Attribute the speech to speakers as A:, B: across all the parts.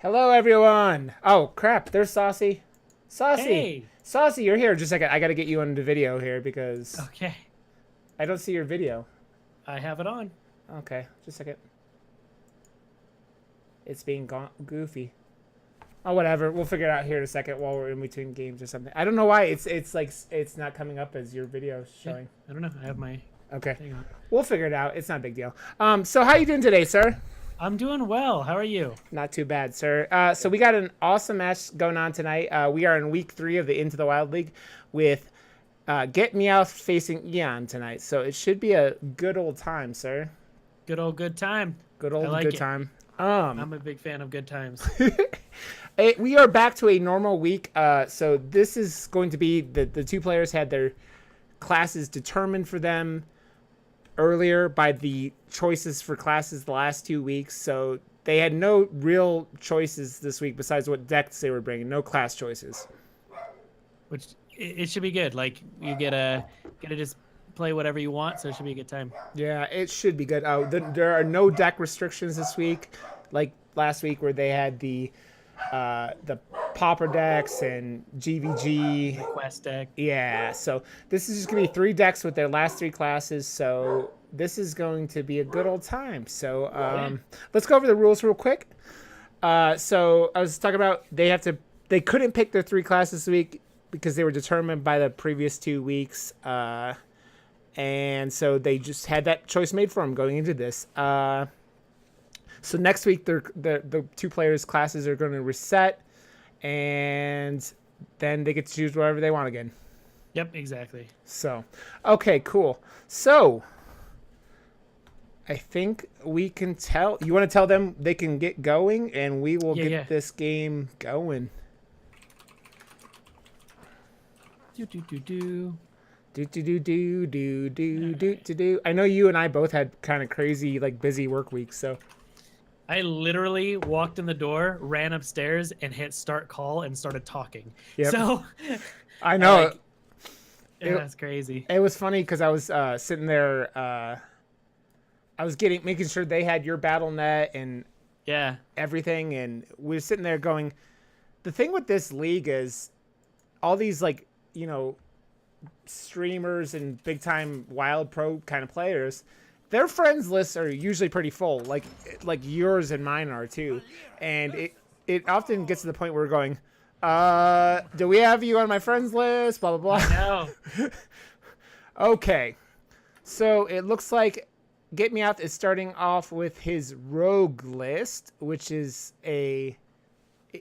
A: Hello, everyone. Oh, crap. There's Saucy. Saucy.
B: Hey.
A: Saucy, you're here. Just a second. I got to get you on the video here because
B: Okay.
A: I don't see your video.
B: I have it on.
A: Okay. Just a second. It's being goofy. Oh, whatever. We'll figure it out here in a second while we're in between games or something. I don't know why it's like it's not coming up as your video showing.
B: I don't know. I have my
A: Okay.
B: thing on.
A: We'll figure it out. It's not a big deal. So how you doing today, sir?
B: I'm doing well. How are you?
A: Not too bad, sir. So we got an awesome match going on tonight. We are in week 3 of the Into the Wild League with GetMeowth facing Eon tonight. So it should be a good old time, sir.
B: Good time.
A: Good old
B: like
A: good
B: it.
A: time.
B: I'm a big fan of good times.
A: We are back to a normal week. So this is going to be the two players had their classes determined for them earlier by the choices for classes the last 2 weeks. So they had no real choices this week besides what decks they were bringing. No class choices.
B: Which it should be good. Like you get to just play whatever you want, so it should be a good time.
A: Yeah, it should be good. There are no deck restrictions this week, like last week where they had the Pauper decks and GVG.
B: Quest deck.
A: Yeah, so this is just going to be 3 decks with their last 3 classes, so this is going to be a good old time. So let's go over the rules real quick. So I was talking about they couldn't pick their 3 classes this week because they were determined by the previous 2 weeks. And so they just had that choice made for them going into this. So next week, the 2 players' classes are going to reset, and then they get to choose whatever they want again.
B: Yep, exactly.
A: So, okay, cool. So, I think we can tell. You want to tell them they can get going, and we will get this game going. Do. I know you and I both had kind of crazy, like busy work weeks, so.
B: I literally walked in the door, ran upstairs, and hit start call and started talking.
A: Yep.
B: So
A: I know.
B: That's crazy.
A: It was funny because I was sitting there. I was making sure they had your battle net and everything, and we were sitting there going. The thing with this league is, all these streamers and big time wild pro kind of players, their friends lists are usually pretty full, like yours and mine are too, and it often gets to the point where we're going, do we have you on my friends list? Blah blah blah.
B: No.
A: Okay, so it looks like GetMeowth is starting off with his rogue list, which is it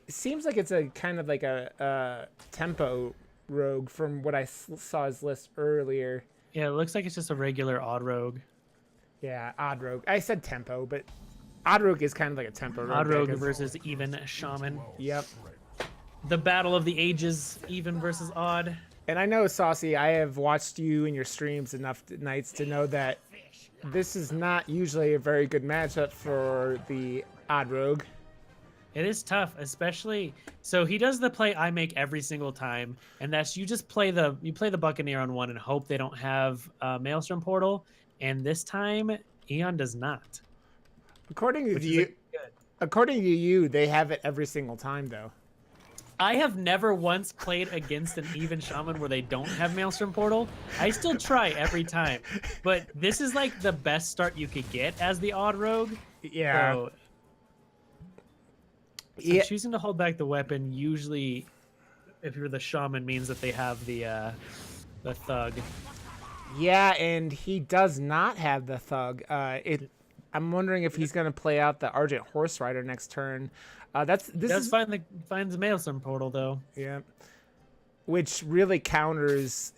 A: seems like it's a kind of like a tempo rogue from what I saw his list earlier.
B: Yeah, it looks like it's just a regular odd rogue.
A: Yeah, odd rogue. I said tempo, but odd rogue is kind of like a tempo rogue.
B: Odd rogue versus even shaman.
A: Yep.
B: The battle of the ages, even versus odd.
A: And I know, Saucy, I have watched you in your streams enough nights to know that this is not usually a very good matchup for the odd rogue.
B: It is tough, especially so he does the play I make every single time, and that's you play the Buccaneer on one and hope they don't have Maelstrom Portal. And this time, Eon does not.
A: According to you, they have it every single time, though.
B: I have never once played against an even shaman where they don't have Maelstrom Portal. I still try every time, but this is like the best start you could get as the odd rogue.
A: Yeah.
B: So choosing to hold back the weapon usually, if you're the shaman, means that they have the thug.
A: Yeah, and he does not have the thug. I'm wondering if he's going to play out the Argent Horse Rider next turn.
B: Finds the Maelstrom Portal though.
A: Yeah, which really counters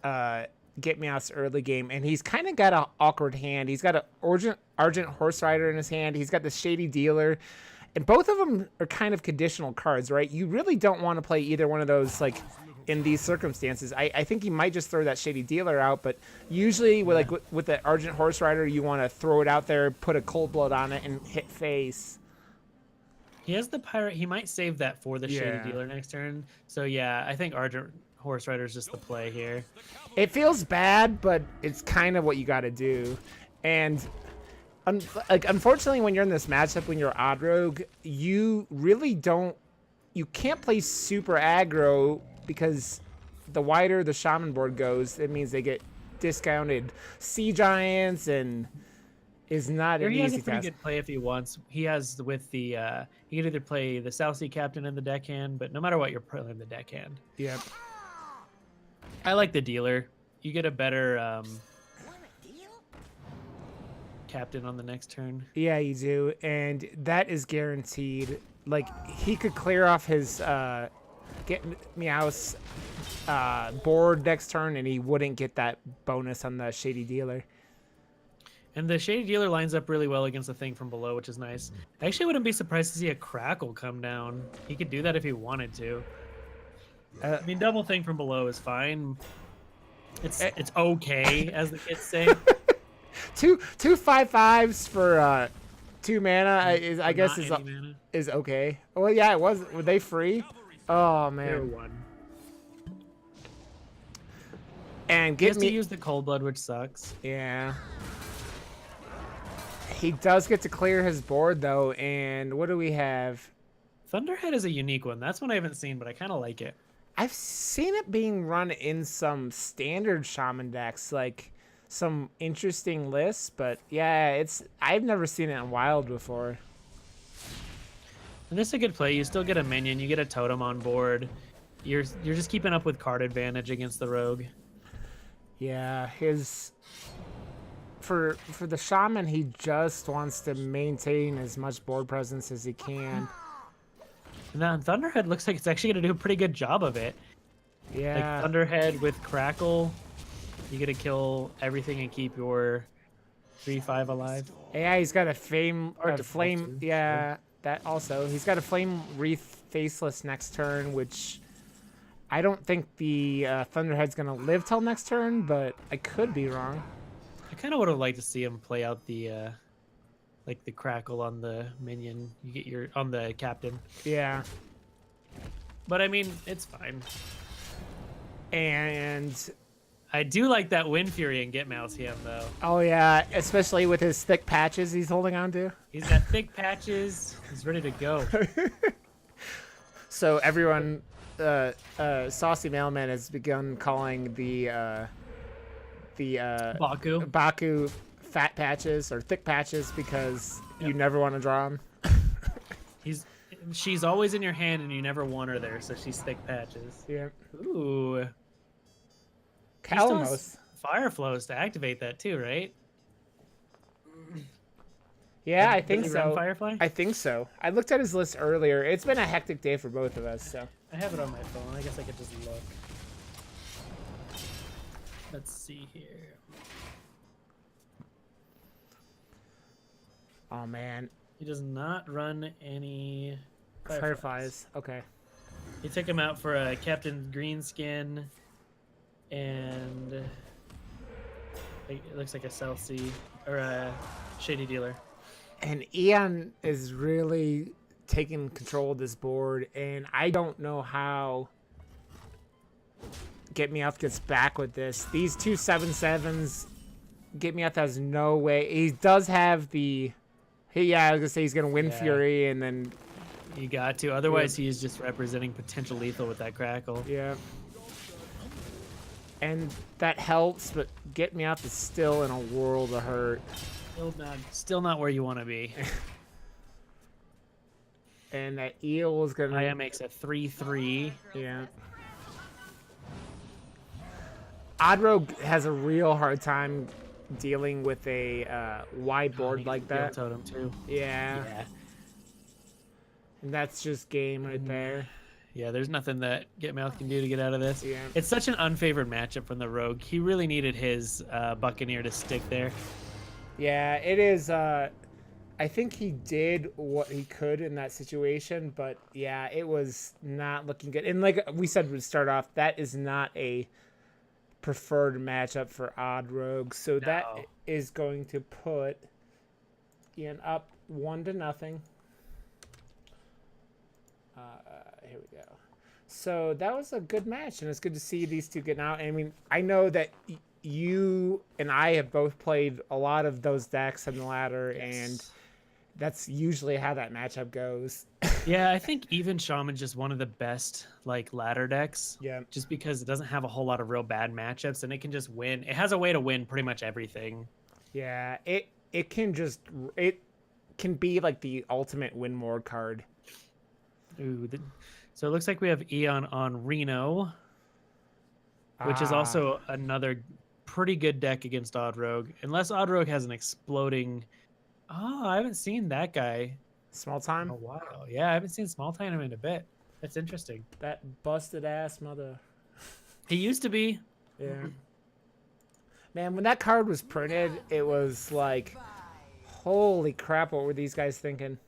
A: GetMeowth's early game, and he's kind of got an awkward hand. He's got an Argent Horse Rider in his hand. He's got the Shady Dealer, and both of them are kind of conditional cards, right? You really don't want to play either one of those, like, in these circumstances. I think he might just throw that Shady Dealer out, but usually with the Argent Horse Rider, you want to throw it out there, put a Cold Blood on it, and hit face.
B: He has the Pirate. He might save that for the Shady Dealer next turn. So yeah, I think Argent Horse Rider is just the play here.
A: It feels bad, but it's kind of what you got to do. And Unfortunately, when you're in this matchup, when you're odd rogue, you really don't. You can't play super aggro because the wider the shaman board goes, it means they get discounted sea giants and is not
B: Here
A: an
B: he has a
A: easy
B: pretty
A: task.
B: good play if he wants. He has with the he can either play the South Sea Captain in the deckhand, but no matter what, you're playing the deckhand.
A: Yep.
B: I like the dealer. You get a better captain on the next turn.
A: Yeah, you do, and that is guaranteed. Like he could clear off his GetMeowth board next turn, and he wouldn't get that bonus on the Shady Dealer.
B: And the Shady Dealer lines up really well against the thing from below, which is nice. I actually wouldn't be surprised to see a Crackle come down. He could do that if he wanted to. I mean, double thing from below is fine. It's okay, as the kids say.
A: two 5/5s for 2 mana is I guess is okay. Well, yeah, it was. Were they free? Oh man.
B: One.
A: And
B: He has to use the Cold Blood, which sucks.
A: Yeah. He does get to clear his board though, and what do we have?
B: Thunderhead is a unique one. That's one I haven't seen, but I kind of like it.
A: I've seen it being run in some standard shaman decks, like some interesting lists, but yeah, I've never seen it in wild before.
B: And this is a good play. You still get a minion, you get a totem on board. You're just keeping up with card advantage against the rogue.
A: Yeah, for the shaman, he just wants to maintain as much board presence as he can.
B: And then Thunderhead looks like it's actually going to do a pretty good job of it.
A: Yeah.
B: Like Thunderhead with Crackle, you get to kill everything and keep your 3/5 alive.
A: Yeah, he's got a flame.
B: Too.
A: Yeah, that also. He's got a flame wreath faceless next turn, which I don't think the Thunderhead's gonna live till next turn, but I could be wrong.
B: I kind of would have liked to see him play out the like the Crackle on the minion. You get your on the captain.
A: Yeah.
B: But I mean, it's fine.
A: And
B: I do like that Wind Fury and GetMeowth him though.
A: Oh yeah, especially with his thick patches he's holding on to.
B: He's got thick patches. He's ready to go.
A: So everyone, Saucy Mailman has begun calling the Baku fat patches or thick patches because you never want to draw them.
B: She's always in your hand and you never want her there, so she's thick patches.
A: Yeah.
B: Ooh.
A: Calamos.
B: Fire flows to activate that too, right?
A: Yeah, I think so.
B: Firefly?
A: I think so. I looked at his list earlier. It's been a hectic day for both of us, so.
B: I have it on my phone. I guess I could just look. Let's see here.
A: Oh man.
B: He does not run any
A: Fireflies. Okay.
B: He took him out for a Captain Greenskin and it looks like a South Sea or a Shady Dealer.
A: And Eon is really taking control of this board, and I don't know how GetMeowth gets back with this. These 2 7/7s, GetMeowth has no way. He does have the. Yeah, I was gonna say he's gonna Wind Fury, and then.
B: You got to. Otherwise, he's just representing potential lethal with that Crackle.
A: Yeah. And that helps, but GetMeowth is still in a world of hurt.
B: Still not where you want to be.
A: And that eel is gonna.
B: Maya makes a 3/3.
A: Yeah. Oddrogue has a real hard time dealing with a wide board like that.
B: Totem too.
A: Yeah. And that's just game right there.
B: Yeah, there's nothing that GetMeowth can do to get out of this.
A: Yeah.
B: It's such an unfavored matchup from the Rogue. He really needed his Buccaneer to stick there.
A: Yeah, it is. I think he did what he could in that situation, but yeah, it was not looking good. And like we said to start off, that is not a preferred matchup for Odd Rogue. So that is going to put Ian up 1-0. Here we go. So that was a good match, and it's good to see these two getting out. I mean, I know that you and I have both played a lot of those decks in the ladder, and that's usually how that matchup goes.
B: Yeah, I think even Shaman's just one of the best like ladder decks.
A: Yeah.
B: Just because it doesn't have a whole lot of real bad matchups and it can just win. It has a way to win pretty much everything.
A: Yeah, it can just it can be like the ultimate win more card.
B: Ooh, so it looks like we have Eon on Reno, which is also another pretty good deck against Odd Rogue. Unless Odd Rogue has an exploding. Oh, I haven't seen that guy
A: Small
B: in
A: time.
B: a while. Yeah, I haven't seen Small Time in a bit. That's interesting.
A: That busted ass mother.
B: He used to be.
A: Yeah. Man, when that card was printed, it was like, holy crap, what were these guys thinking?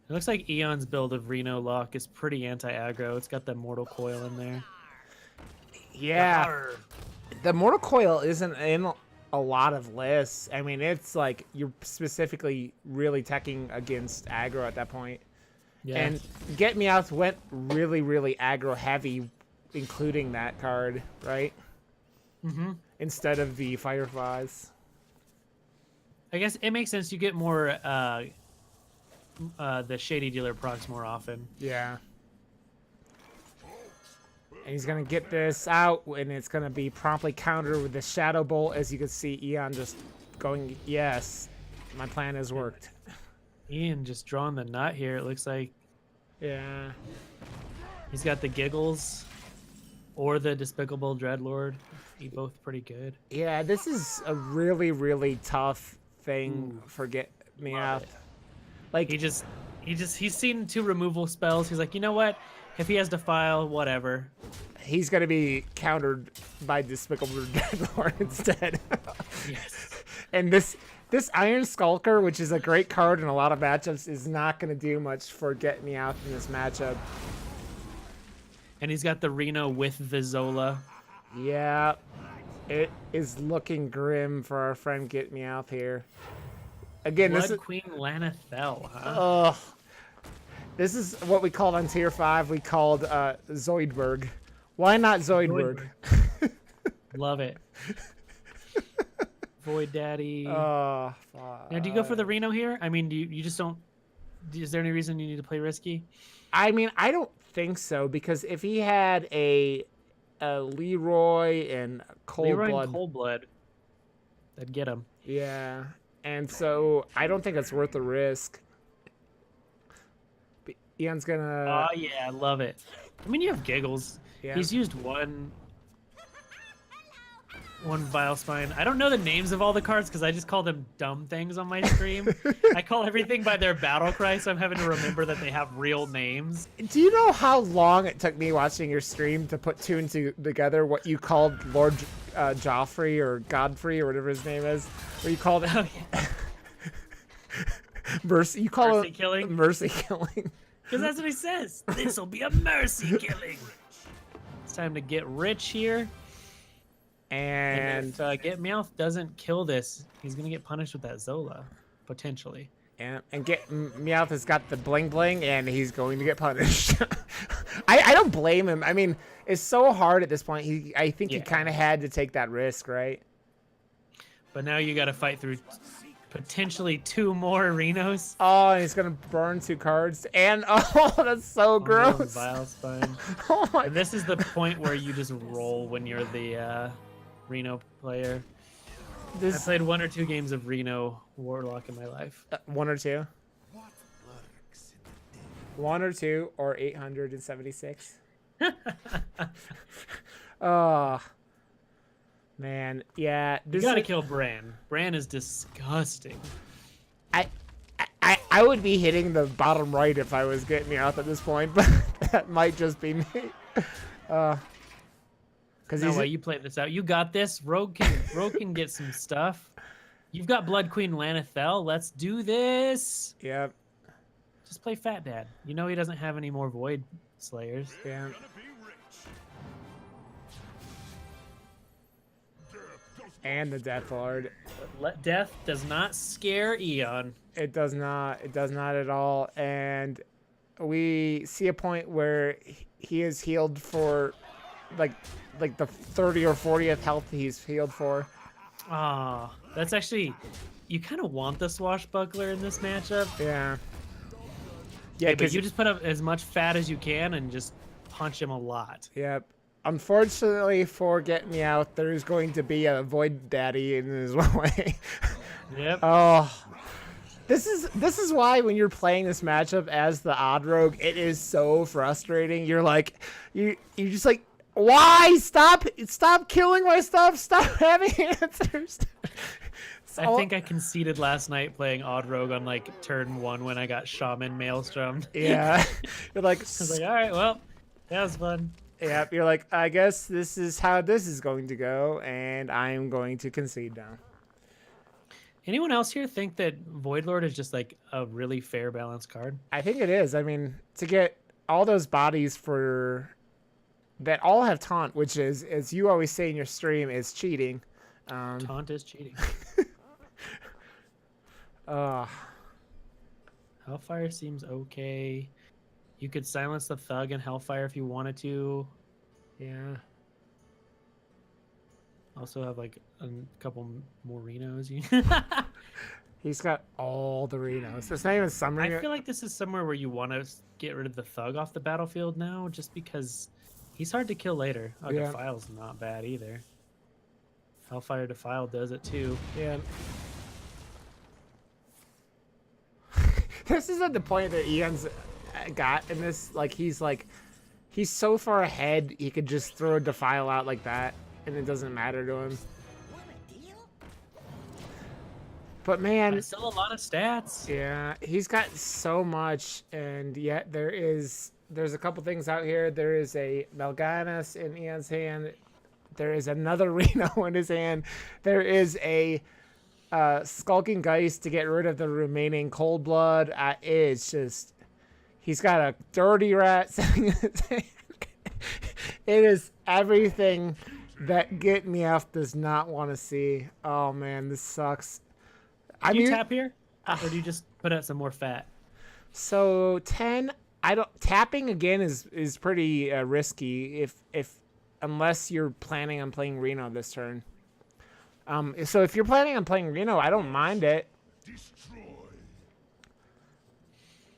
B: It looks like Eon's build of Reno Lock is pretty anti-aggro. It's got the Mortal Coil in there.
A: Yeah.
B: Yarr.
A: The Mortal Coil isn't in a lot of lists. I mean, it's like you're specifically really teching against aggro at that point.
B: Yeah.
A: And GetMeowth went really, really aggro heavy, including that card, right?
B: Mm-hmm.
A: Instead of the Fireflies.
B: I guess it makes sense. You get more the Shady Dealer procs more often.
A: Yeah. And he's going to get this out, and it's going to be promptly countered with the Shadow Bolt, as you can see Eon just going, yes, my plan has worked.
B: Ian just drawing the nut here. It looks like
A: Yeah.
B: he's got the Giggles or the Despicable Dreadlord. Be both pretty good.
A: Yeah, this is a really, really tough thing for GetMeowth. Like,
B: He's seen 2 removal spells. He's like, you know what? If he has Defile, whatever.
A: he's going to be countered by Despicable Dreadlord instead.
B: Yes.
A: And this Iron Skulker, which is a great card in a lot of matchups, is not going to do much for GetMeowth in this matchup.
B: And he's got the Reno with the Zola.
A: Yeah, it is looking grim for our friend GetMeowth here. Again,
B: Blood
A: this is
B: Queen Lanathel, huh?
A: this is what we called on tier 5. We called Zoidberg. Why not Zoidberg?
B: Love it. Void Daddy.
A: Oh,
B: Now, do you go for the Reno here? I mean, do you just don't? Is there any reason you need to play risky?
A: I mean, I don't think so, because if he had a Leroy and
B: Leroy and Cold Blood, that'd get him.
A: yeah, and so I don't think it's worth the risk. But Ian's gonna.
B: Oh yeah, I love it. I mean, you have Giggles.
A: Yeah.
B: He's used one Vile Spine. I don't know the names of all the cards because I just call them dumb things on my stream. I call everything by their battle cry, so I'm having to remember that they have real names.
A: Do you know how long it took me watching your stream to put two and two together? What you called Lord Joffrey or Godfrey or whatever his name is, or you called it
B: Oh, yeah.
A: mercy. You call
B: Mercy
A: it
B: killing?
A: Mercy killing.
B: Because that's what he says. This will be a mercy killing. It's time to get rich here.
A: And
B: if GetMeowth doesn't kill this, he's gonna get punished with that Zola, potentially.
A: and GetMeowth has got the bling bling, and he's going to get punished. I don't blame him. I mean, it's so hard at this point. I think he kind of had to take that risk, right?
B: But now you got to fight through potentially 2 more Renos.
A: Oh, and he's gonna burn 2 cards, and oh, that's so gross.
B: Vile Spine.
A: Oh my.
B: And this is the point where you just roll when you're the Reno player. I played 1 or 2 games of Reno Warlock in my life.
A: 1 or 2. 1 or 2 or 876. Oh man, yeah.
B: You gotta kill Bran. Bran is disgusting.
A: I would be hitting the bottom right if I was GetMeowth at this point, but that might just be me.
B: No way, you play this out. You got this. Rogue can get some stuff. You've got Blood Queen Lanathel. Let's do this.
A: Yep.
B: Just play Fat Dad. You know he doesn't have any more Void Slayers.
A: Yeah. And the Death Lord.
B: Death does not scare Eon.
A: It does not. It does not at all. And we see a point where he is healed for like the 30 or 40th health he's healed for.
B: Ah, that's actually, you kind of want the swashbuckler in this matchup.
A: Yeah.
B: Yeah, but
A: because
B: you just put up as much fat as you can and just punch him a lot.
A: Yep. Unfortunately for Get Me Out, there's going to be a Void Daddy in his way.
B: Yep.
A: Oh, this is why when you're playing this matchup as the odd rogue, it is so frustrating. You're like, you're just like, why stop killing my stuff? Stop having answers.
B: I think I conceded last night playing Odd Rogue on like turn 1 when I got Shaman Maelstrom.
A: Yeah, you're like,
B: I was like, all right, well, that was fun.
A: yeah, you're like, I guess this is how this is going to go, and I'm going to concede now.
B: Anyone else here think that Void Lord is just like a really fair balanced card?
A: I think it is. I mean, to get all those bodies for that all have taunt, which is, as you always say in your stream, is cheating.
B: Taunt is cheating. Hellfire seems okay. You could silence the thug and Hellfire if you wanted to.
A: Yeah.
B: Also have like a couple more Renos.
A: He's got all the Renos. It's not even summoning
B: I feel like this is somewhere where you want to get rid of the thug off the battlefield now, just because he's hard to kill later. Oh,
A: Yeah.
B: Defile's not bad either. Hellfire Defile does it too.
A: Yeah. This is at the point that Ian's got in this. Like, he's so far ahead, he could just throw a Defile out like that, and it doesn't matter to him. But man,
B: But still a lot of stats.
A: yeah, he's got so much, and yet there's a couple things out here. There is a Mal'Ganis in Ian's hand. There is another Reno in his hand. There is a Skulking Geist to get rid of the remaining Cold Blood. It's just, he's got a Dirty Rat sitting in his hand. It is everything that GetMeowth does not want to see. Oh man, this sucks.
B: Do you tap here, or do you just put out some more fat?
A: So 10, tapping again is pretty risky if unless you're planning on playing Reno this turn. So if you're planning on playing Reno, I don't mind it.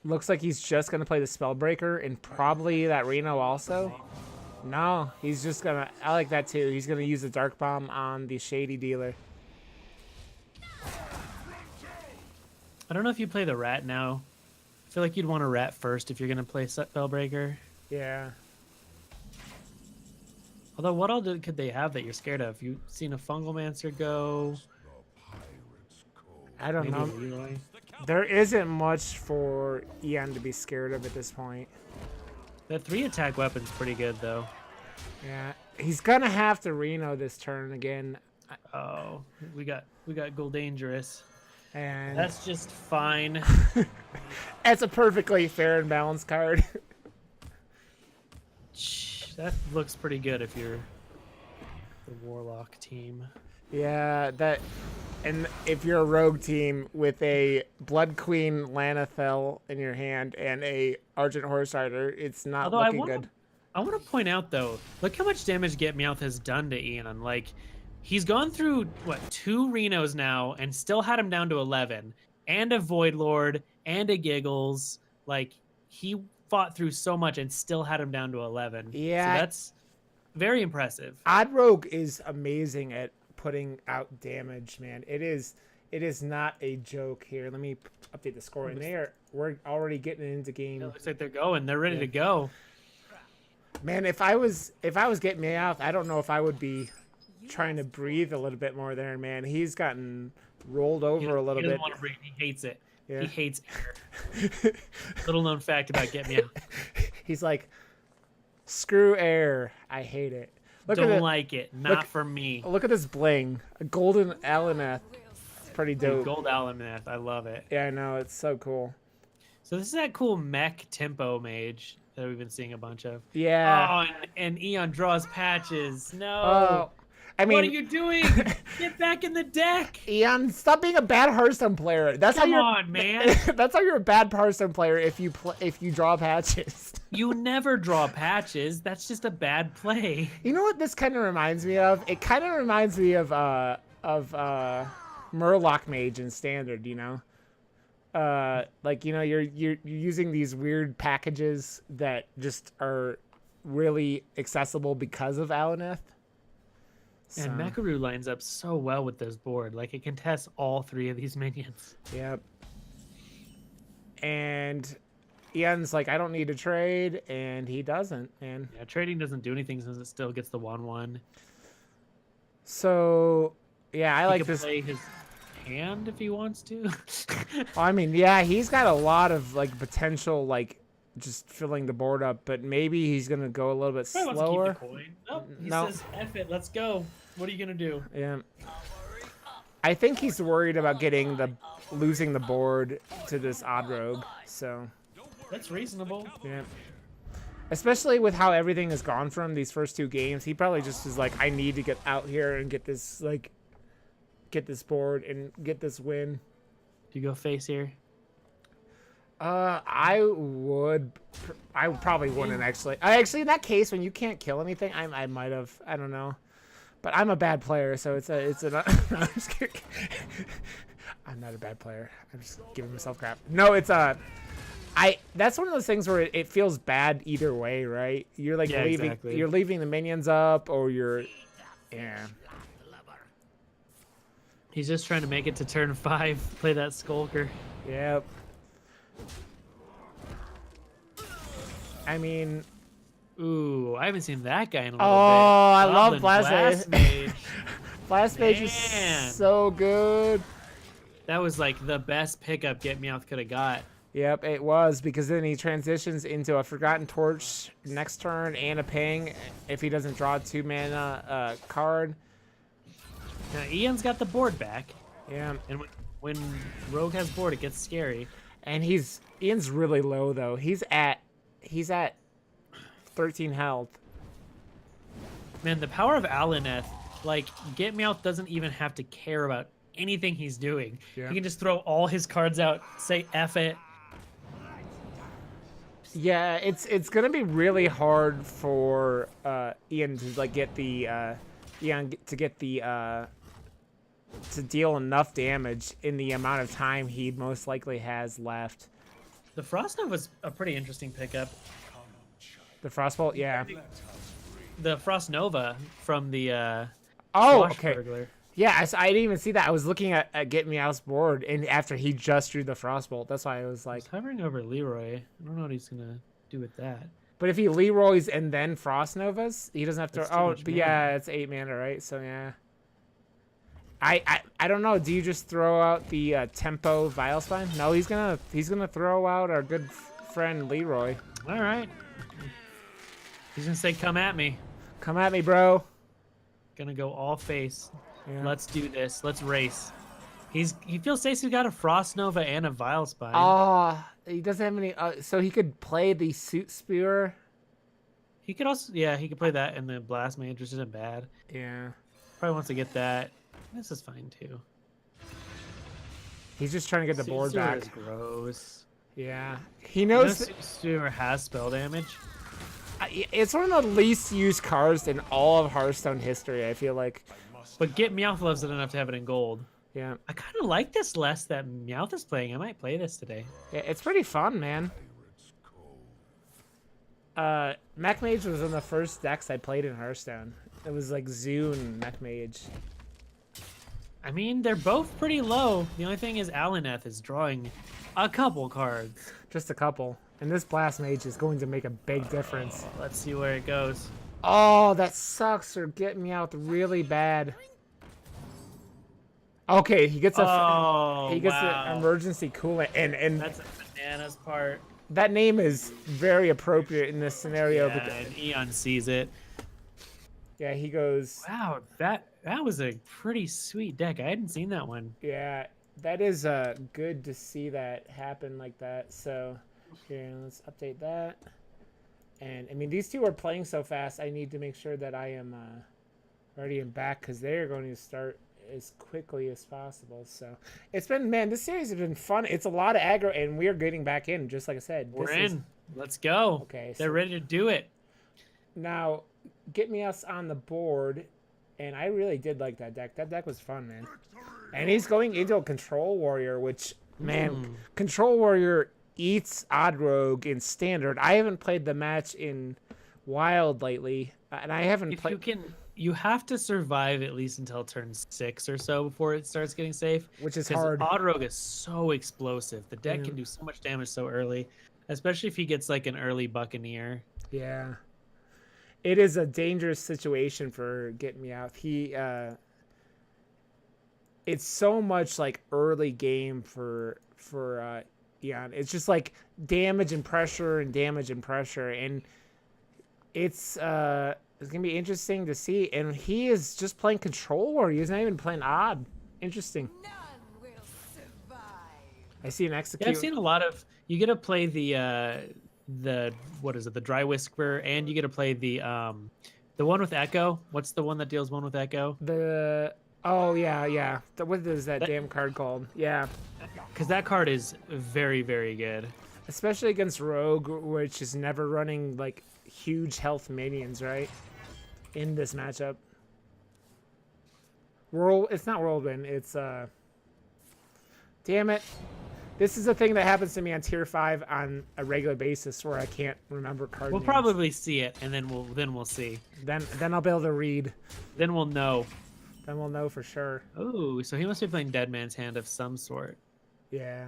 A: Looks like he's just gonna play the Spellbreaker and probably that Reno also. No, he's just gonna. I like that too. He's gonna use the Dark Bomb on the Shady Dealer.
B: I don't know if you play the rat now. I feel like you'd want a rat first if you're gonna play Spellbreaker.
A: Yeah.
B: Although, what all could they have that you're scared of? You've seen a Fungalmancer go.
A: I don't
B: Maybe
A: know.
B: Leroy.
A: There isn't much for Ian to be scared of at this point.
B: That 3-attack weapon's pretty good though.
A: Yeah, he's gonna have to Reno this turn again,
B: Oh, we got Gold Dangerous.
A: and
B: That's just fine.
A: it's a perfectly fair and balanced card.
B: That looks pretty good if you're the Warlock team.
A: Yeah, and if you're a rogue team with a Blood Queen Lanathel in your hand and a Argent Horse Rider, it's not
B: Although
A: looking good.
B: I want to point out though, look how much damage GetMeowth has done to Ian. Like, he's gone through what 2 Renos now and still had him down to 11, and a Void Lord and a Giggles. Like, he fought through so much and still had him down to 11.
A: Yeah,
B: so that's very impressive.
A: Odd Rogue is amazing at putting out damage, man. It is not a joke here. Let me update the score, and we're already getting into game.
B: It looks like they're going. They're ready to go.
A: Man, if I was getting Meowth, I don't know if I would be trying to breathe a little bit more there, man. He's gotten rolled over a little
B: He doesn't
A: bit.
B: want to breathe. He hates it.
A: Yeah.
B: He hates air. Little known fact about GetMeowth.
A: He's like, screw air. I hate it.
B: Don't like it. Not for me.
A: Look at this bling. A golden Alaneth. It's pretty dope.
B: Gold Alameth. I love it.
A: Yeah, I know. It's so cool.
B: So this is that cool mech tempo mage that we've been seeing a bunch of.
A: Yeah.
B: Oh, and Eon draws patches. No.
A: Oh, I
B: What are
A: mean,
B: you doing? Get back in the deck.
A: Ian, stop being a bad Hearthstone player. That's
B: Come
A: how you're.
B: on, man.
A: That's how you're a bad Hearthstone player if you draw patches.
B: You never draw patches. That's just a bad play.
A: You know what this kind of reminds me of? It kind of reminds me of Murloc Mage in Standard. You know, like you're using these weird packages that just are really accessible because of Alaneth.
B: And Mekaru lines up so well with this board. Like, it contests all 3 of these minions.
A: Yep. And Ian's like, I don't need to trade, and he doesn't, man.
B: Yeah, trading doesn't do anything since it still gets the 1/1.
A: So, yeah, I like this.
B: Play his hand if he wants to.
A: I mean, yeah, he's got a lot of like potential, like just filling the board up, but maybe he's gonna go a little bit slower.
B: Wants to keep the coin. Nope, he says, "F it, let's go." What are you gonna do?
A: Yeah, I think he's worried about losing the board to this odd rogue. So
B: that's reasonable.
A: Yeah, especially with how everything has gone from these first 2 games, he probably just is like, I need to get out here and get this board and get this win.
B: Do you go face here?
A: I probably wouldn't actually. Actually, in that case, when you can't kill anything, I might have. I don't know, but I'm a bad player, so it's a. No, I'm just kidding. I'm not a bad player. I'm just giving myself crap. No, it's that's one of those things where it feels bad either way, right? You're like you're leaving the minions up, or yeah.
B: He's just trying to make it to turn 5. Play that Skulker.
A: Yep. I mean,
B: ooh, I haven't seen that guy in a little bit.
A: Oh, I love Blast
B: Mage.
A: Blast Mage is so good.
B: That was like the best pickup GetMeowth could have got.
A: Yep, it was, because then he transitions into a Forgotten Torch next turn and a Ping if he doesn't draw a 2-mana card.
B: Now Ian's got the board back.
A: Yeah.
B: And when Rogue has board, it gets scary.
A: And Ian's really low though. He's at 13 health.
B: Man, the power of Alaneth, like, GetMeowth doesn't even have to care about anything he's doing. Yeah. He can just throw all his cards out, say F it.
A: Yeah, it's gonna be really hard for Ian to like get the to deal enough damage in the amount of time he most likely has left.
B: The Frost Nova was a pretty interesting pickup.
A: The Frostbolt, yeah.
B: The Frost Nova from the
A: okay.
B: Burglar.
A: Yeah, I didn't even see that. I was looking at GetMeowth's board, and after he just drew the Frostbolt, that's why I was like...
B: He's hovering over Leroy. I don't know what he's going to do with that.
A: But if he Leroy's and then Frost Novas, he doesn't have to... Oh, but yeah, it's 8 mana, right? So, yeah. I don't know. Do you just throw out the Tempo Vilespine? No, he's gonna throw out our good friend Leroy.
B: All right. He's going to say, come at me.
A: Come at me, bro.
B: Gonna go all face.
A: Yeah.
B: Let's do this. Let's race. He feels Stacey's got a Frost Nova and a Vilespine.
A: Oh, he doesn't have any. So he could play the Suit Spewer.
B: He could also, yeah, he could play that in the Blast Mage, which isn't bad.
A: Yeah.
B: Probably wants to get that. This is fine too.
A: He's just trying to get the
B: Suit
A: board
B: Spewer
A: back.
B: is gross.
A: Yeah. He knows.
B: Suit Spewer has spell damage.
A: It's one of the least used cards in all of Hearthstone history, I feel like.
B: But Meowth loves it enough to have it in gold.
A: Yeah.
B: I kind of like this less that Meowth is playing. I might play this today.
A: Yeah, it's pretty fun, man. Mech Mage was one of the first decks I played in Hearthstone. It was like Zune and Mech Mage.
B: I mean, they're both pretty low. The only thing is Alaneth is drawing a couple cards.
A: Just a couple. And this Blast Mage is going to make a big difference.
B: Let's see where it goes.
A: Oh, that sucks. Or get me out really bad. Okay, he gets an emergency coolant, and
B: that's a bananas part.
A: That name is very appropriate in this scenario.
B: Yeah, and Eon sees it.
A: Yeah, he goes.
B: Wow, that was a pretty sweet deck. I hadn't seen that one.
A: Yeah, that is good to see that happen like that. So here, let's update that. And I mean, these two are playing so fast. I need to make sure that I am Already in back because they're going to start as quickly as possible. So it's been, man, this series has been fun. It's a lot of aggro, and we're getting back in. Just like I said,
B: We're
A: this
B: in.
A: is
B: Let's go.
A: okay.
B: They're
A: So
B: ready to do it.
A: now, get me us on the board, and I really did like that deck. That deck was fun, man. And he's going into a Control Warrior, which, man, Control Warrior eats Odd Rogue in Standard. I haven't played the match in Wild lately, and I haven't
B: If
A: played.
B: you have to survive at least until turn 6 or so before it starts getting safe.
A: Which is
B: Because
A: hard.
B: Odd Rogue is so explosive. The deck can do so much damage so early, especially if he gets like an early Buccaneer.
A: Yeah. It is a dangerous situation for GetMeowth. It's so much like early game for Eon. It's just like damage and pressure and damage and pressure, and it's gonna be interesting to see. And he is just playing Control Warrior. He's not even playing Odd. Interesting.
C: None will survive.
A: I see an execute.
B: Yeah, I've seen a lot of. You get to play the what is it? The Dry Whisper, and you get to play the one with Echo. What's the one that deals one with Echo?
A: Yeah. What is that damn card called? Yeah.
B: Because that card is very, very good.
A: Especially against Rogue, which is never running like huge health minions, right? In this matchup. It's not Whirlwind, it's damn it. This is a thing that happens to me on tier 5 on a regular basis where I can't remember card
B: We'll
A: names.
B: probably see it, and then we'll see.
A: Then I'll be able to read.
B: Then we'll know.
A: Then we'll know for sure.
B: Oh, so he must be playing Dead Man's Hand of some sort.
A: Yeah.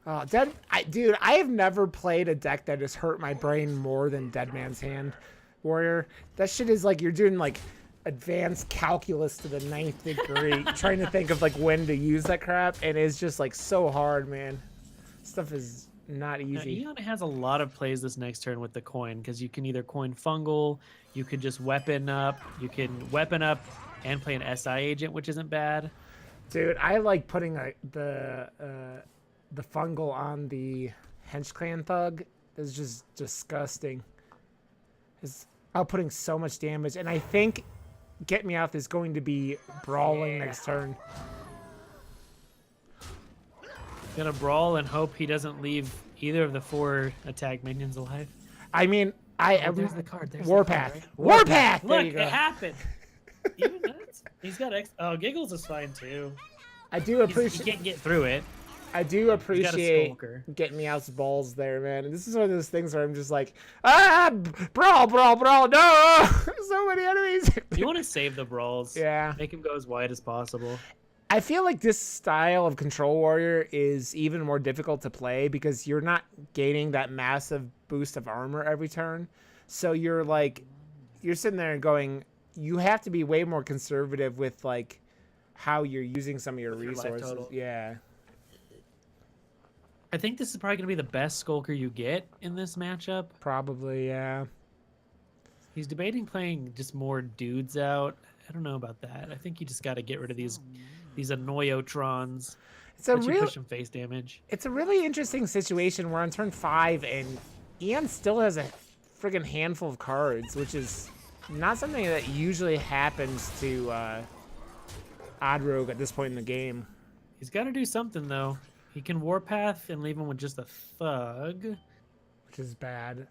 A: Oh, dude, I have never played a deck that has hurt my brain more than Dead Man's Hand Warrior. That shit is like you're doing like advanced calculus to the 9th degree, trying to think of like when to use that crap, and it's just like so hard, man. Stuff is not easy.
B: Eon has a lot of plays this next turn with the coin, because you can either coin fungal, you could just weapon up, you can weapon up and play an SI agent, which isn't bad.
A: Dude, I like putting the fungal on the Hench Clan Thug. It's just disgusting. It's outputting so much damage, and I think GetMeowth is going to be brawling next turn.
B: Gonna brawl and hope he doesn't leave either of the 4 attack minions alive.
A: I mean,
B: There's the card. There's
A: Warpath.
B: The card, right?
A: Warpath. There
B: Look,
A: you go.
B: it happened. Even that's, he's got Oh, Giggles is fine too.
A: I do
B: He
A: appreciate.
B: can't get through it.
A: I do appreciate
B: skulker.
A: GetMeowth's balls there, man. And this is one of those things where I'm just like, brawl, no, so many enemies.
B: You want to save the brawls.
A: Yeah.
B: Make him go as wide as possible.
A: I feel like this style of Control Warrior is even more difficult to play because you're not gaining that massive boost of armor every turn. So you're sitting there and going, you have to be way more conservative with like how you're using some of your
B: Your life
A: resources.
B: total.
A: Yeah.
B: I think this is probably going to be the best Skulker you get in this matchup.
A: Probably, yeah.
B: He's debating playing just more dudes out. I don't know about that. I think you just got to get rid of these Annoyotrons.
A: It's a
B: Let you
A: real
B: push some face damage.
A: It's a really interesting situation where on turn 5 and Eon still has a friggin' handful of cards, which is not something that usually happens to Odd Rogue at this point in the game.
B: He's got to do something though. He can Warpath and leave him with just a Thug.
A: Which is bad.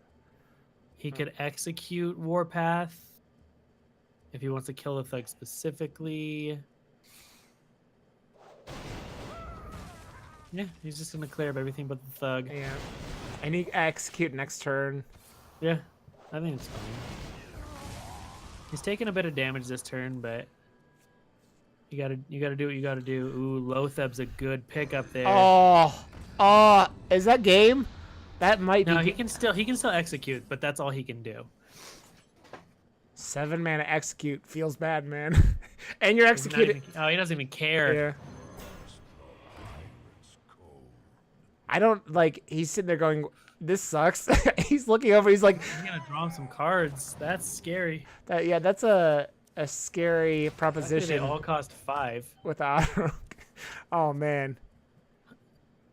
B: He could execute Warpath if he wants to kill the Thug specifically. Yeah, he's just gonna clear up everything but the Thug.
A: Yeah. And he execute next turn.
B: Yeah, I think it's fine. He's taking a bit of damage this turn, but you gotta do what you gotta do. Ooh, Lotheb's a good pick up there.
A: Oh, is that game? That might
B: No,
A: be.
B: he can still execute, but that's all he can do.
A: 7 mana execute feels bad, man. And you're
B: He's not
A: executing.
B: even- he doesn't even care.
A: Yeah. I don't like. He's sitting there going, "This sucks." He's looking over. He's like,
B: He's gonna draw some cards. That's scary.
A: yeah, that's a scary
B: They
A: proposition
B: all cost 5.
A: with Odd Rogue. Oh man.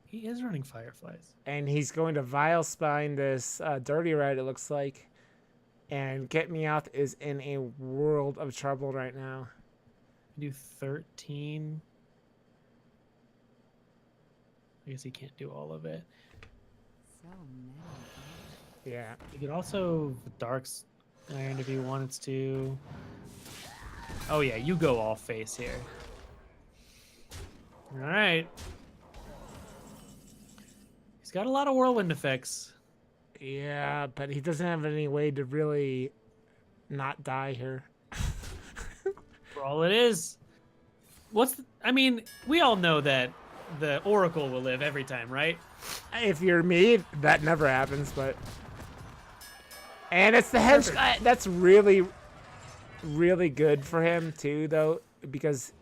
B: He is running Fireflies.
A: And he's going to Vile Spine this Dirty Red, it looks like. And GetMeowth is in a world of trouble right now.
B: Do 13. I guess he can't do all of it.
C: So many.
A: Yeah.
B: You could also Dark's Iron if he wanted to. Oh yeah, you go all face here. All right. He's got a lot of whirlwind effects.
A: Yeah, but he doesn't have any way to really not die here.
B: For all it is. I mean, we all know that the Oracle will live every time, right?
A: If you're me, that never happens, but... And it's the hedge... That's really, really good for him, too, though, because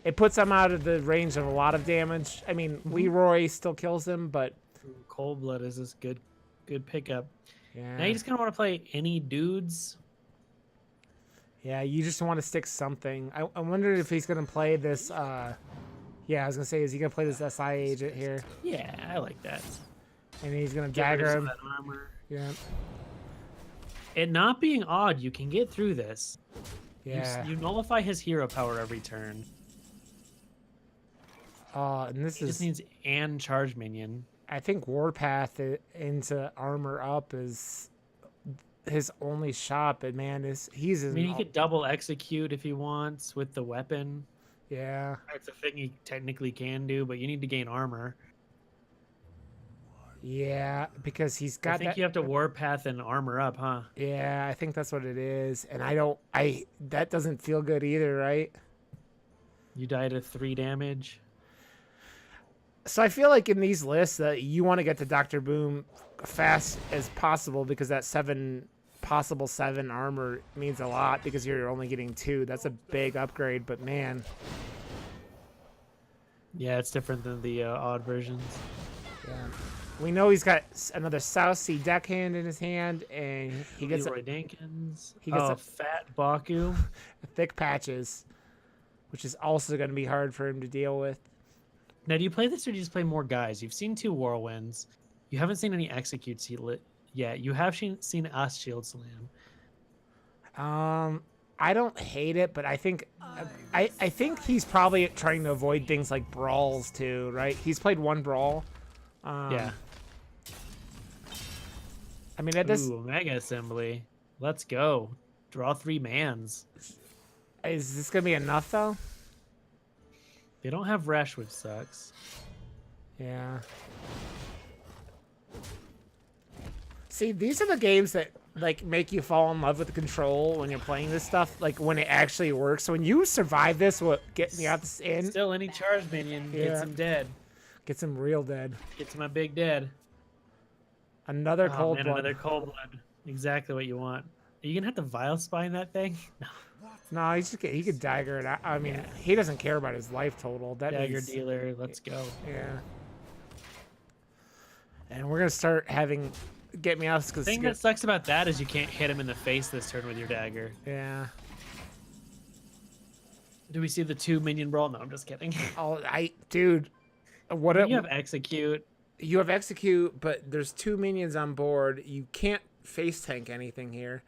A: it puts him out of the range of a lot of damage. I mean, Leroy still kills him, but...
B: Cold Blood is this good pickup.
A: Yeah.
B: Now you just kind of want to play any dudes.
A: Yeah, you just want to stick something. I wondered if he's going to play this... Yeah, I was going to say, is he going to play this SI agent here?
B: Yeah, I like that.
A: And he's going to
B: Get rid of
A: dagger
B: some
A: him.
B: of that armor.
A: Yeah.
B: It not being odd, you can get through this.
A: Yeah.
B: You nullify his hero power every turn.
A: And this
B: He just
A: is...
B: needs and charge minion.
A: I think Warpath into armor up is his only shot, but man, he's
B: I
A: in...
B: mean, he could double execute if he wants with the weapon.
A: Yeah.
B: That's a thing he technically can do, but you need to gain armor.
A: Yeah, because he's got
B: I think
A: that...
B: you have to warpath and armor up, huh?
A: Yeah, I think that's what it is. And that doesn't feel good either, right?
B: You die to 3 damage.
A: So I feel like in these lists that you want to get to Dr. Boom fast as possible because that possible 7 armor means a lot because you're only getting 2. That's a big upgrade, but man.
B: Yeah, it's different than the odd versions.
A: Yeah. We know he's got another South Sea deckhand in his hand, and he gets
B: Leroy Dankins.
A: he gets
B: oh,
A: a-
B: Fat Baku.
A: thick patches, which is also going to be hard for him to deal with.
B: Now, do you play this or do you just play more guys? You've seen 2 Whirlwinds. You haven't seen any executes yet. You have seen us Shield Slam.
A: I don't hate it, but I think I think he's probably trying to avoid things like brawls too, right? He's played 1 brawl.
B: Yeah.
A: I mean, at this
B: Ooh, Mega Assembly. Let's go. Draw 3 mans.
A: is this gonna be enough though?
B: They don't have Resh, which sucks.
A: Yeah. See, these are the games that like make you fall in love with the control when you're playing this stuff. Like when it actually works. So when you survive this, what get me out this in
B: Still, any charge minion gets
A: Yeah.
B: him dead.
A: gets him real dead.
B: Gets him a big dead.
A: Another
B: Oh,
A: cold
B: man,
A: blood.
B: another cold blood. Exactly what you want. Are you gonna have to Vile Spine that thing? No.
A: No, he could dagger it. I mean, he doesn't care about his life total. That
B: Dagger
A: means,
B: dealer. Let's go.
A: yeah. And we're gonna start having get me out
B: The
A: because
B: thing that sucks about that is you can't hit him in the face this turn with your dagger.
A: yeah.
B: Do we see the 2 minion brawl? No, I'm just kidding.
A: Oh, dude, what
B: You have execute.
A: you have execute, but there's 2 minions on board. You can't face tank anything here.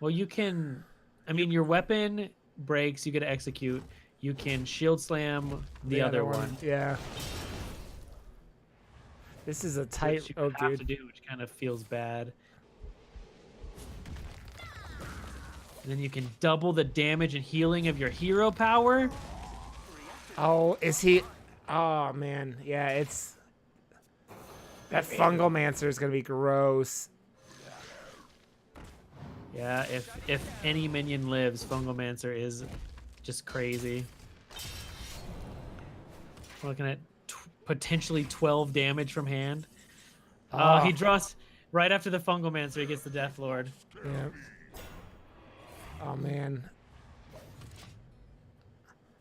B: Well, you can. I mean, your weapon breaks. You get to execute. You can shield slam the other one.
A: Yeah. This is a tight.
B: Which you
A: Oh,
B: have to
A: dude.
B: do, which kind of feels bad. And then you can double the damage and healing of your hero power.
A: Oh, is he? Oh man, yeah. It's that fungal mancer is gonna be gross.
B: Yeah, if any minion lives, Fungomancer is just crazy. We're looking at potentially 12 damage from hand. Oh, he draws right after the Fungomancer. He gets the Death Lord.
A: Yeah. Oh man.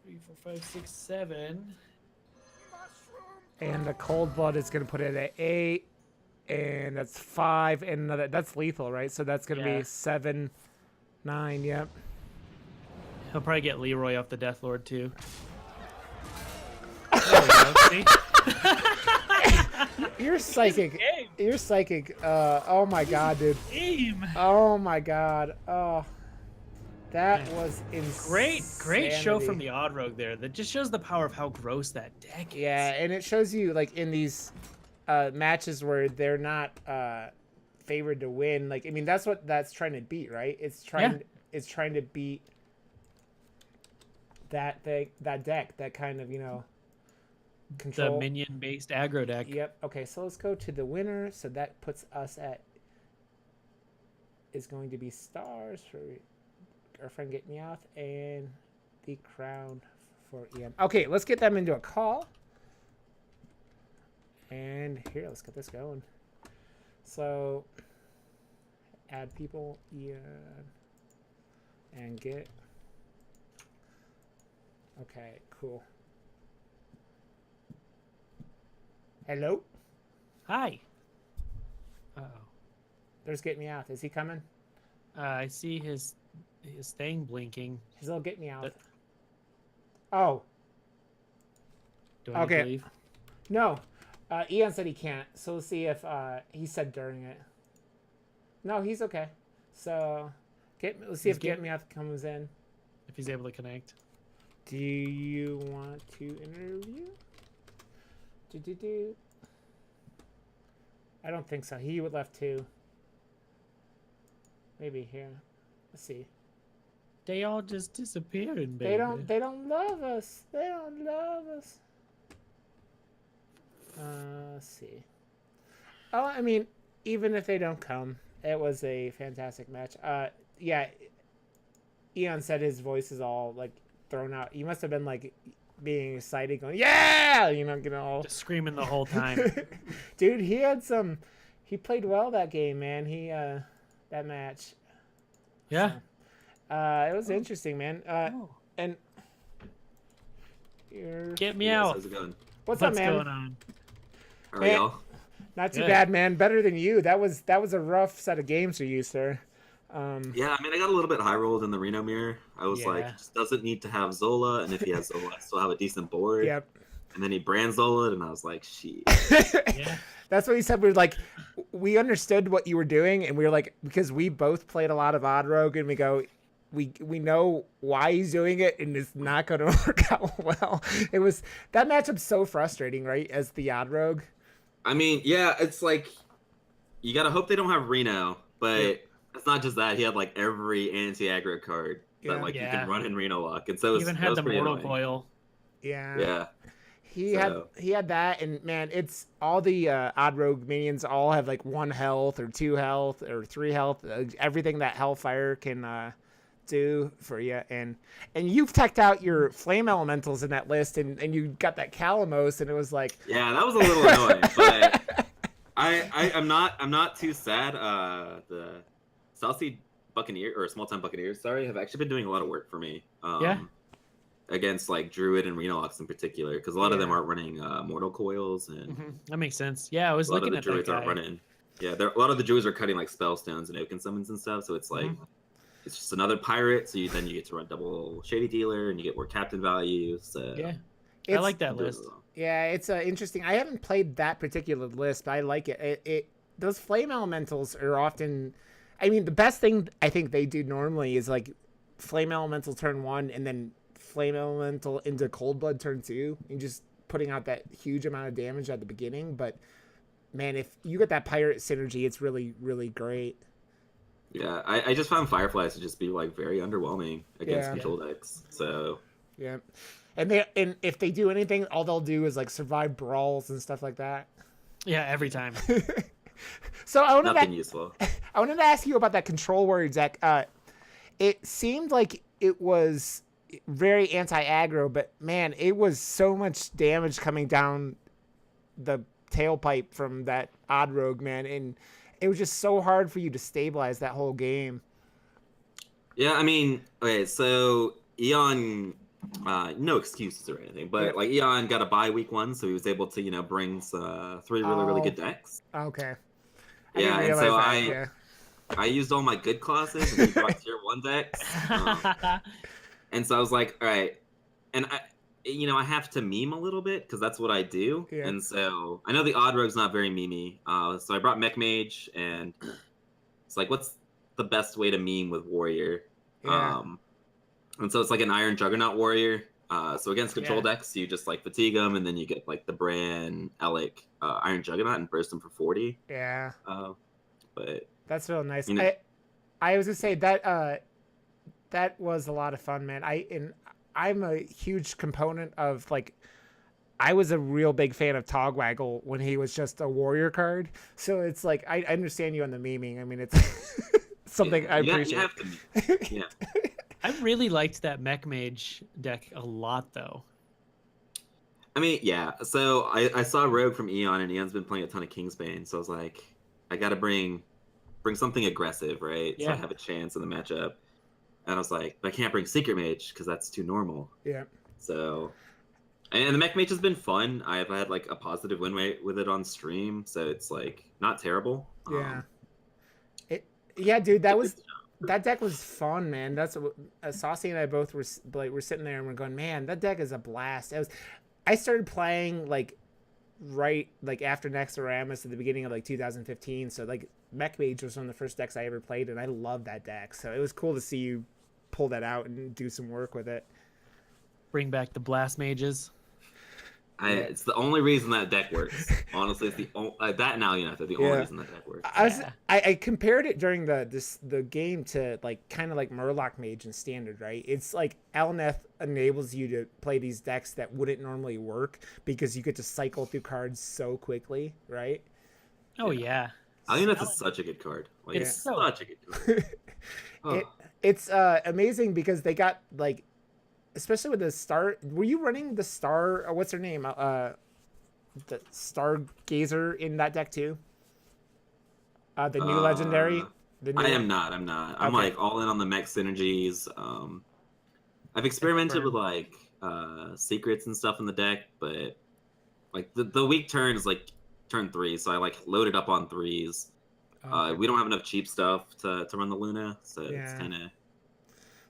B: 3, 4, 5, 6, 7.
A: And the cold blood is gonna put it at 8, and that's 5, and another. That's lethal, right? So that's gonna
B: Yeah.
A: be 7, 9. Yep.
B: He'll probably get Leroy off the Death Lord too. There we go. See?
A: You're psychic.
B: Game.
A: You're psychic. Oh my god, dude.
B: Game.
A: Oh my god. Oh, that
B: Man.
A: was insane.
B: Great show from the Odd Rogue there. That just shows the power of how gross that deck is.
A: Yeah, and it shows you like in these matches where they're not favored to win. Like, I mean, that's what that's trying to beat, right? It's trying. It's trying to beat that deck, that kind of control.
B: The minion-based aggro deck.
A: Yep. Okay, so let's go to the winner. So that puts us at is going to be stars for our friend GetMeowth and the crown for Ian. Okay, let's get them into a call. And here, let's get this going. So add people, Ian, and get. Okay, cool. Hello?
B: Hi. Uh-oh.
A: There's GetMeowth. Is he coming?
B: I see his thing blinking.
A: His little GetMeowth. Oh.
B: Do I need
A: Okay.
B: to leave?
A: No. Ian said he can't. So let's see if he said during it. No, he's okay. So let's see if GetMeowth comes in.
B: If he's able to connect.
A: Do you want to interview? I don't think so. He would left too. Maybe here. Let's see.
B: They all just disappeared, baby.
A: They don't love us. They don't love us. Let's see. Oh, I mean, even if they don't come, it was a fantastic match. Yeah. Eon said his voice is all like thrown out. You must have been like being excited, going, yeah, getting all
B: just screaming the whole time.
A: Dude, he played well that game, man. That match.
B: Yeah.
A: So, it was interesting, man. And
B: GetMeowth.
D: How's it going?
A: What's up, man?
B: going on?
D: How are y'all?
A: Not too
B: Good.
A: bad, man. Better than you. That was a rough set of games for you, sir.
D: Yeah, I mean, I got a little bit high rolled in the Reno mirror. I was
B: Yeah.
D: like, just doesn't need to have Zola, and if he has Zola, I still have a decent board.
A: Yep.
D: And then he brand Zola, and I was like, shit.
B: Yeah.
A: That's what he said. We were like, we understood what you were doing, and we were like, because we both played a lot of Odd Rogue, and we go, we know why he's doing it, and it's not going to work out well. It was that matchup's so frustrating, right? As the Odd Rogue.
D: I mean, yeah, it's like, you gotta hope they don't have Reno, but it's not just that. He had like every anti-aggro card that like you
B: Yeah.
D: can run in Reno lock, and so
B: He even had the
D: pretty
B: Mortal
D: annoying.
B: Coil.
A: Yeah.
D: Yeah.
A: He had that, and man, it's all the Odd Rogue minions all have like 1 health or 2 health or 3 health. Everything that Hellfire can do for you, and you've teched out your flame elementals in that list, and you got that Calamos, and it was like,
D: Yeah, that was a little annoying, but I'm not too sad. The South Sea Buccaneer or Small Time Buccaneers, sorry, have actually been doing a lot of work for me.
B: Yeah.
D: Against like Druid and Renox in particular, because a lot of them aren't running Mortal Coils, and
B: That makes sense. Yeah, I was
D: a lot of
B: looking
D: the
B: at that
D: Druids
B: guy.
D: aren't running. Yeah, a lot of the Druids are cutting like Spellstones and Oaken Summons and stuff, so it's like it's just another pirate. So then you get to run double Shady Dealer, and you get more Captain value. So
B: Yeah. I
A: It's-
B: like that
D: I'm doing
B: list.
D: well.
A: yeah, it's interesting. I haven't played that particular list, but I like it. It those flame elementals are often, I mean, the best thing I think they do normally is like flame elemental turn 1 and then flame elemental into cold blood turn 2, and just putting out that huge amount of damage at the beginning. But man, if you get that pirate synergy, it's really, really great.
D: Yeah, I just found Fireflies to just be like very underwhelming against
A: Yeah.
D: control decks. So
A: Yeah, and if they do anything, all they'll do is like survive brawls and stuff like that.
B: Yeah, every time.
A: So I wanted
D: nothing
A: to,
D: useful.
A: I wanted to ask you about that control warrior deck. It seemed like it was very anti-aggro, but man, it was so much damage coming down the tailpipe from that Odd Rogue, man, and it was just so hard for you to stabilize that whole game.
D: Yeah, I mean, okay, so Eon, no excuses or anything, but like Eon got a bye week 1, so he was able to, bring 3 really good decks.
A: Okay.
D: Yeah,
A: didn't
D: and so
A: realize that,
D: I used all my good clauses and he brought tier 1 decks. And so I was like, all right. And I have to meme a little bit because that's what I do.
A: Yeah.
D: And so I know the odd rogue's not very memey. So I brought Mech Mage, and it's like, what's the best way to meme with Warrior?
A: Yeah.
D: And so it's like an Iron Juggernaut Warrior. So against control
B: Yeah.
D: decks, you just like fatigue them, and then you get like the Bran, Alec, Iron Juggernaut, and burst them for 40.
A: Yeah.
D: But
A: That's real nice.
D: You know-
A: I was gonna say that that was a lot of fun, man. I'm a huge component of like. I was a real big fan of Togwaggle when he was just a warrior card. So it's like I understand you on the memeing. I mean, it's something I appreciate.
D: You have to. Yeah.
B: I really liked that Mech Mage deck a lot, though.
D: I mean, yeah. So I saw Rogue from Eon, and Eon's been playing a ton of Kingsbane. So I was like, I got to bring something aggressive, right? So I
B: Yeah.
D: have a chance in the matchup. And I was like, but I can't bring Secret Mage because that's too normal.
A: Yeah.
D: So, and the Mech Mage has been fun. I've had like a positive win rate with it on stream, so it's like not terrible.
A: Yeah. Yeah, dude, that deck was fun, man. That's what Saucy and I both were like, we're sitting there and we're going, man, that deck is a blast. I started playing like right like after Nexoramus at the beginning of like 2015. So like Mech Mage was one of the first decks I ever played, and I love that deck. So it was cool to see you pull that out and do some work with it.
B: Bring back the Blast Mages.
D: It's the only reason that deck works. Honestly, it's the only that and Alienath are the only reason that deck works.
A: I compared it during the game to like kind of like Murloc Mage in Standard, right? It's like Alneth enables you to play these decks that wouldn't normally work because you get to cycle through cards so quickly, right?
B: Oh yeah.
D: Alienath is such a good card. Like,
B: It's
D: it's
B: so-
D: such a good card. Oh.
A: It's amazing because they got like, especially with the star. Were you running the star? What's her name? The Stargazer in that deck too. The new legendary. The new
D: I am not. I'm
A: Okay.
D: like all in on the mech synergies. I've experimented with like secrets and stuff in the deck, but like the weak turn is like turn 3, so I like loaded up on 3s. We don't have enough cheap stuff to run the Luna, so it's
A: Yeah.
D: kind of.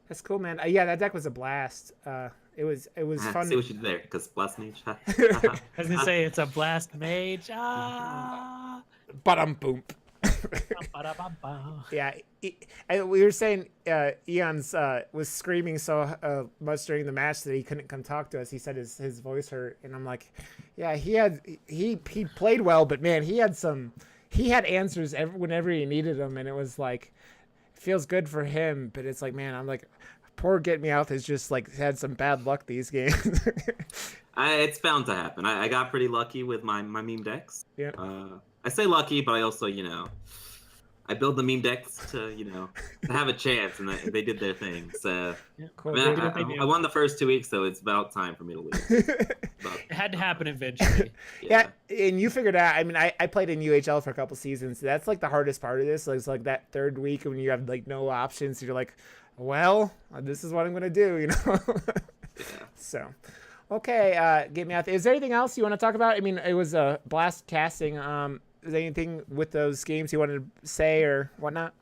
A: That's cool, man. Yeah, that deck was a blast. It was fun.
D: See what you did there, because Blast Mage.
B: I was gonna say it's a Blast Mage. Ah.
A: Boom.
B: Ba-da-ba-ba.
A: Yeah, we were saying Eon's was screaming so much during the match that he couldn't come talk to us. He said his voice hurt, and I'm like, yeah, he played well, but man, he had answers whenever he needed them, and it was like, it feels good for him, but it's like, man, I'm like, poor GetMeowth has just like had some bad luck these games.
D: It's bound to happen. I got pretty lucky with my meme decks.
A: Yeah.
D: I say lucky, but I also, I build the meme decks to, to have a chance, and they did their thing. So,
A: Cool.
D: man,
B: dude.
D: I won the first 2 weeks, so it's about time for me to lose. But,
B: It had to happen eventually.
A: Yeah, and you figured out. I mean, I played in UHL for a couple seasons. That's like the hardest part of this. It's like that third week when you have like no options. You're like, well, this is what I'm gonna do,
D: yeah.
A: So, okay, GetMeowth. Is there anything else you want to talk about? I mean, it was a blast casting. Is there anything with those games you wanted to say or whatnot?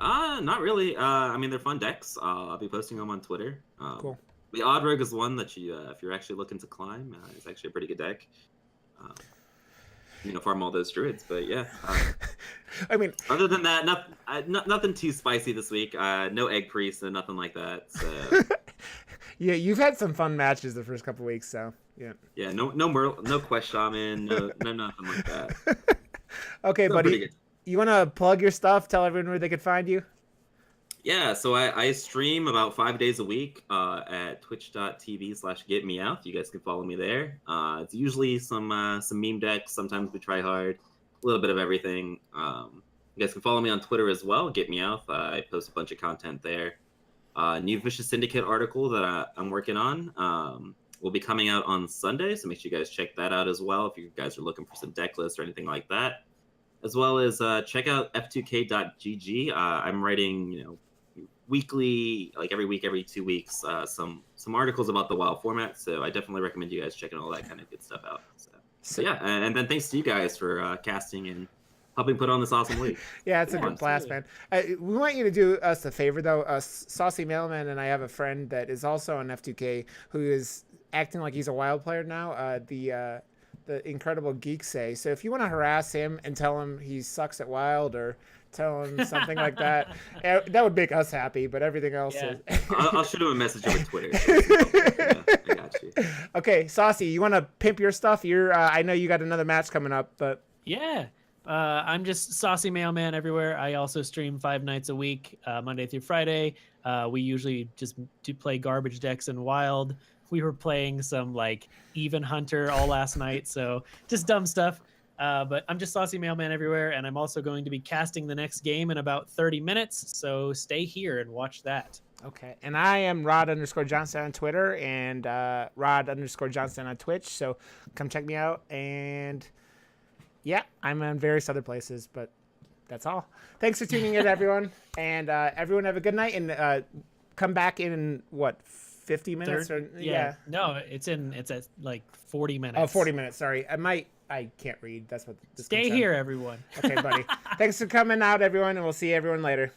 D: Not really. I mean, they're fun decks. I'll be posting them on Twitter.
A: Cool.
D: The Odd Rogue is one that if you're actually looking to climb, it's actually a pretty good deck. Farm all those druids, but yeah.
A: I mean,
D: Other than that, nothing too spicy this week. No egg priest and nothing like that. So
A: yeah, you've had some fun matches the first couple weeks, so yeah.
D: yeah, no Quest Shaman, no nothing like that.
A: Okay,
D: Still pretty
A: buddy,
D: good.
A: you want to plug your stuff? Tell everyone where they could find you.
D: Yeah, so I stream about 5 days a week at twitch.tv/getmeowth. You guys can follow me there. It's usually some meme decks. Sometimes we try hard. A little bit of everything. You guys can follow me on Twitter as well, GetMeowth. I post a bunch of content there. New Vicious Syndicate article that I'm working on will be coming out on Sunday, so make sure you guys check that out as well if you guys are looking for some deck lists or anything like that. As well as check out f2k.gg. I'm writing, weekly, like every week, every 2 weeks, some articles about the WoW format. So I definitely recommend you guys checking all that kind of good stuff out. So yeah, and then thanks to you guys for casting and helping put on this awesome league.
A: Yeah, it's a good blast, man. We want you to do us a favor, though. Saucy Mailman and I have a friend that is also on F2K who is acting like he's a wild player now. The Incredible Geek say. So if you want to harass him and tell him he sucks at Wild or tell him something like that, that would make us happy. But everything else is.
D: I'll shoot him a message over Twitter. Yeah, I got you.
A: Okay, Saucy, you want to pimp your stuff? I know you got another match coming up, but
B: Yeah. I'm just Saucy Mailman everywhere. I also stream 5 nights a week, Monday through Friday. We usually just do play garbage decks and Wild. We were playing some like Even Hunter all last night, so just dumb stuff. But I'm just Saucy Mailman everywhere, and I'm also going to be casting the next game in about 30 minutes, so stay here and watch that.
A: okay. And I am Rod_Johnston on Twitter and Rod_Johnston on Twitch, so come check me out. And yeah, I'm on various other places, but that's all. Thanks for tuning in, everyone. And everyone have a good night, and come back in, what, 50 minutes? Yeah.
B: No, it's at like 40 minutes.
A: Oh, 40 minutes. Sorry. I can't read. That's what this
B: Stay here, everyone.
A: Okay, buddy. Thanks for coming out, everyone, and we'll see everyone later.